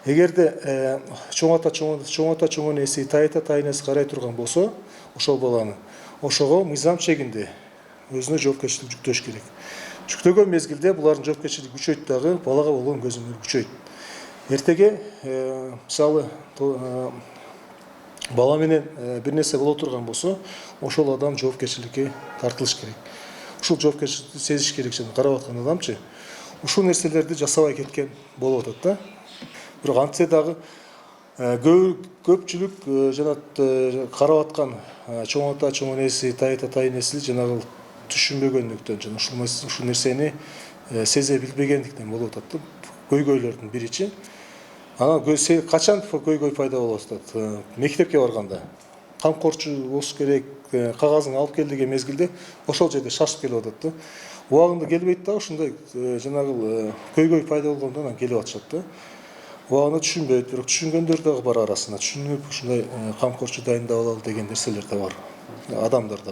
Эгерде чоң ата чоң энеси, тай ата тай энеси карай турган болсо, ошол баланы ошого мыйзам чегинде өзүнө жоопкерчилик жүктөш керек. Жүктөгөн мезгилде булардын жоопкерчилиги күчөйт дагы, балага болгон көзөмөл күчөйт. Эртеге мисалы бала менен бир нерсе боло турган болсо, ошол адам жоопкерчиликке тартылыш керек. Ушул жоопкерчиликти сезиш керек жана карап аткан адамчы ушул нерселерди жасабай кеткен болуп атат да. Бирок антсе дагы көпчүлүк жана карап аткан чоң ата чоң энеси, тай ата тай энеси жанагы түшүнбөгөндүктөн жана ушул нерсени сезе билбегендиктен болуп атат да. Көйгөйлөрдүн биричи. Анан качан көйгөй пайда болуп атат? Мектепке барганда камкорчу болуш керек, кагазын алып кел деген мезгилде ошол жерде шашып келип атат да. Убагында келбейт да, ушундай жанагы көйгөй пайда болгондон анан келип атышат да. Убагында түшүнбөйт, бирок түшүнгөндөр дагы бар арасында. Түшүнүп ушундай камкорчу дайындап алалы деген нерселер да бар. Адамдар да бар.